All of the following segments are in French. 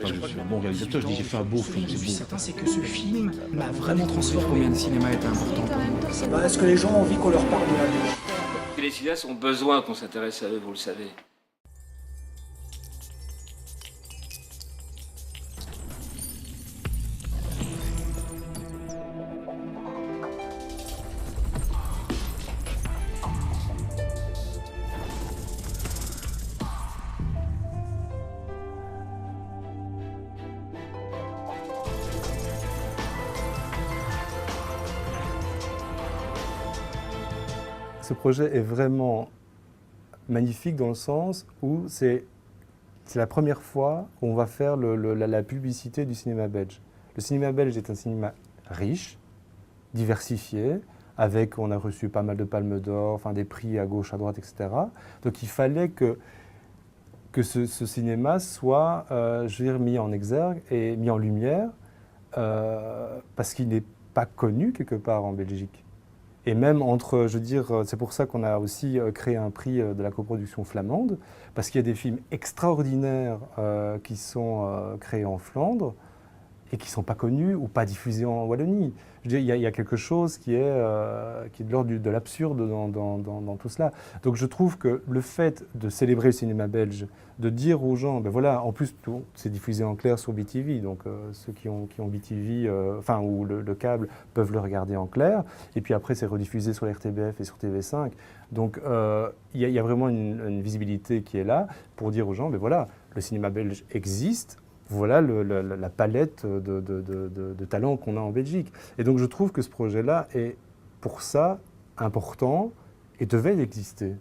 pas que je suis un bon réalisateur, je dis j'ai fait un beau film, c'est beau. Certain, c'est que ce film m'a vraiment transformé. Combien de cinéma est important pour nous? Est-ce que les gens ont envie qu'on leur parle de la vie? Les cinéastes ont besoin qu'on s'intéresse à eux, vous le savez. Ce projet est vraiment magnifique dans le sens où c'est la première fois qu'on va faire la publicité du cinéma belge. Le cinéma belge est un cinéma riche, diversifié, on a reçu pas mal de palmes d'or, enfin des prix à gauche, à droite, etc. Donc il fallait que ce cinéma soit, je veux dire, mis en exergue et mis en lumière, parce qu'il n'est pas connu quelque part en Belgique. Et même entre, je veux dire, c'est pour ça qu'on a aussi créé un prix de la coproduction flamande, parce qu'il y a des films extraordinaires qui sont créés en Flandre et qui ne sont pas connus ou pas diffusés en Wallonie. Je veux dire, il y a quelque chose qui est de l'ordre de l'absurde dans tout cela. Donc je trouve que le fait de célébrer le cinéma belge, de dire aux gens, ben voilà, en plus c'est diffusé en clair sur BTV, donc ceux qui ont BTV, enfin ou le câble, peuvent le regarder en clair, et puis après c'est rediffusé sur la RTBF et sur TV5. Donc il y a vraiment une visibilité qui est là pour dire aux gens, ben voilà, le cinéma belge existe. Voilà la palette de talents qu'on a en Belgique. Et donc je trouve que ce projet-là est pour ça important et devait exister.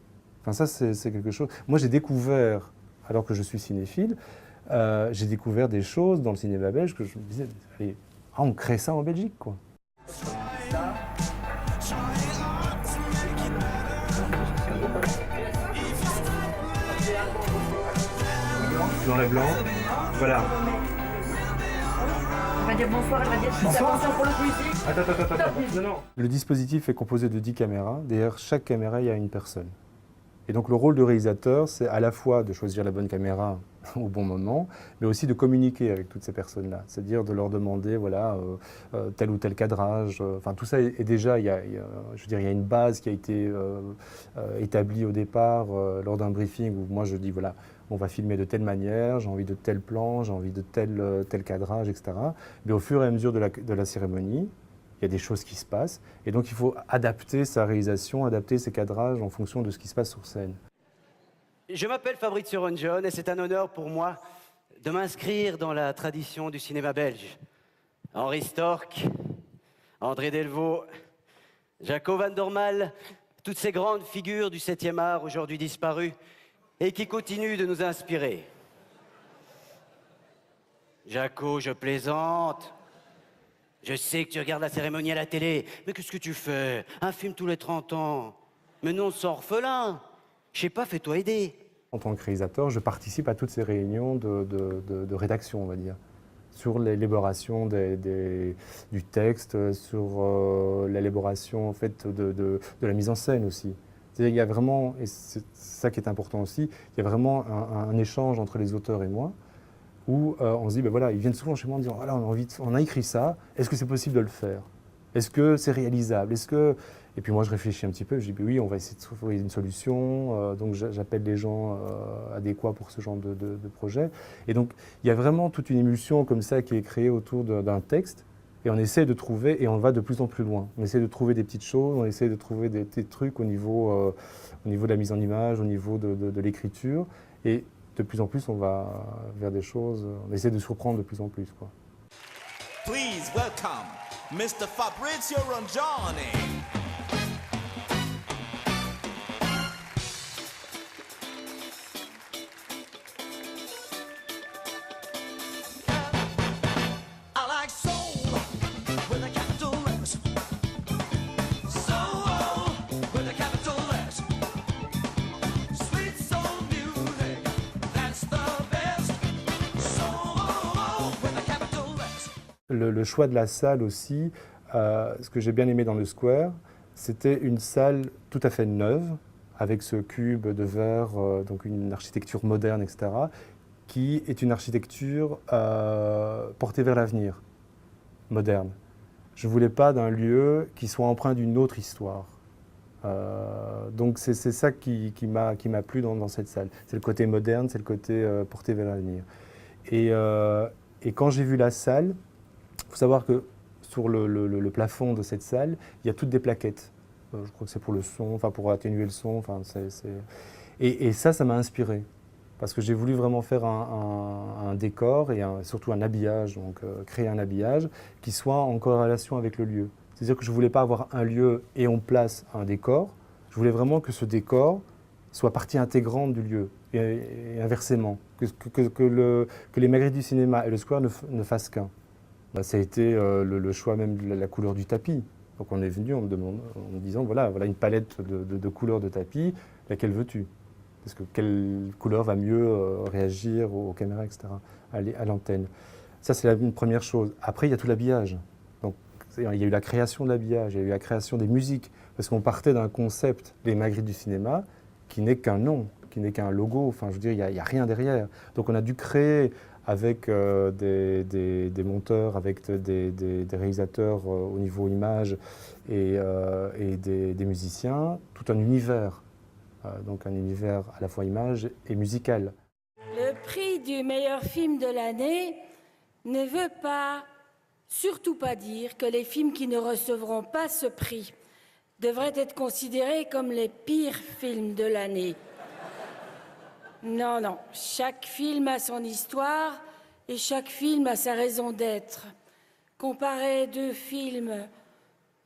Enfin ça c'est quelque chose. Moi j'ai découvert, alors que je suis cinéphile, j'ai découvert des choses dans le cinéma belge que je me disais, allez, on crée ça en Belgique quoi. Blanc et blanc. Voilà. Elle va dire bonsoir, elle va dire attention pour le politique. Attends. Non. Le dispositif est composé de 10 caméras. Derrière chaque caméra, il y a une personne. Et donc le rôle du réalisateur, c'est à la fois de choisir la bonne caméra au bon moment, mais aussi de communiquer avec toutes ces personnes-là. C'est-à-dire de leur demander, voilà, tel ou tel cadrage. Enfin, tout ça est déjà, je veux dire, il y a une base qui a été établie au départ lors d'un briefing où moi je dis, voilà, on va filmer de telle manière, j'ai envie de tel plan, j'ai envie de tel cadrage, etc. Mais au fur et à mesure de la cérémonie, il y a des choses qui se passent. Et donc, il faut adapter sa réalisation, adapter ses cadrages en fonction de ce qui se passe sur scène. Je m'appelle Fabrizio Rongione et c'est un honneur pour moi de m'inscrire dans la tradition du cinéma belge. Henri Storck, André Delvaux, Jaco van Dormael, toutes ces grandes figures du 7e art aujourd'hui disparues et qui continuent de nous inspirer. Jaco, je plaisante. Je sais que tu regardes la cérémonie à la télé, mais qu'est-ce que tu fais? Un film tous les 30 ans? Mais non, c'est orphelin. Je sais pas, fais-toi aider. En tant que réalisateur, je participe à toutes ces réunions de rédaction, on va dire, sur l'élaboration du texte, sur l'élaboration en fait, de la mise en scène aussi. Il y a vraiment, et c'est ça qui est important aussi, il y a vraiment un échange entre les auteurs et moi, où on se dit, ben voilà, ils viennent souvent chez moi en disant, voilà, on a écrit ça, est-ce que c'est possible de le faire? Est-ce que c'est réalisable? Et puis moi je réfléchis un petit peu, je dis, ben oui, on va essayer de trouver une solution, donc j'appelle les gens adéquats pour ce genre de projet. Et donc il y a vraiment toute une émulsion comme ça qui est créée autour d'un texte, et on essaie de trouver, et on va de plus en plus loin. On essaie de trouver des petites choses, on essaie de trouver des trucs au niveau de la mise en image, au niveau de l'écriture, et de plus en plus, on va vers des choses, on essaie de surprendre de plus en plus, quoi. Please welcome Mr. Fabrizio Rongione. Le choix de la salle aussi, ce que j'ai bien aimé dans le Square, c'était une salle tout à fait neuve, avec ce cube de verre, donc une architecture moderne, etc., qui est une architecture portée vers l'avenir, moderne. Je ne voulais pas d'un lieu qui soit empreint d'une autre histoire. Donc c'est ça qui m'a plu dans cette salle. C'est le côté moderne, c'est le côté porté vers l'avenir. Et quand j'ai vu la salle, il faut savoir que sur le plafond de cette salle, il y a toutes des plaquettes. Je crois que c'est pour le son, enfin pour atténuer le son. Enfin, et ça m'a inspiré. Parce que j'ai voulu vraiment faire un décor et surtout un habillage, donc créer un habillage qui soit en corrélation avec le lieu. C'est-à-dire que je ne voulais pas avoir un lieu et on place un décor. Je voulais vraiment que ce décor soit partie intégrante du lieu et inversement, que les Magritte du cinéma et le square ne fassent qu'un. Ça a été le choix même de la couleur du tapis. Donc on est venu en me disant voilà une palette de couleurs de tapis, laquelle veux-tu? Parce que quelle couleur va mieux réagir aux caméras, etc., à l'antenne. Ça, c'est une première chose. Après, il y a tout l'habillage. Donc, il y a eu la création de l'habillage, il y a eu la création des musiques, parce qu'on partait d'un concept, les Magritte du cinéma, qui n'est qu'un nom, qui n'est qu'un logo. Enfin, je veux dire, il n'y a rien derrière. Donc, on a dû créer avec des monteurs, avec des réalisateurs au niveau image et des musiciens, tout un univers. Donc un univers à la fois image et musical. Le prix du meilleur film de l'année ne veut pas, surtout pas dire que les films qui ne recevront pas ce prix devraient être considérés comme les pires films de l'année. Non, non, chaque film a son histoire et chaque film a sa raison d'être. Comparer deux films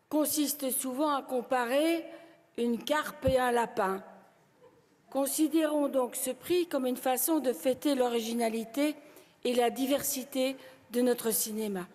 consiste souvent à comparer une carpe et un lapin. Considérons donc ce prix comme une façon de fêter l'originalité et la diversité de notre cinéma.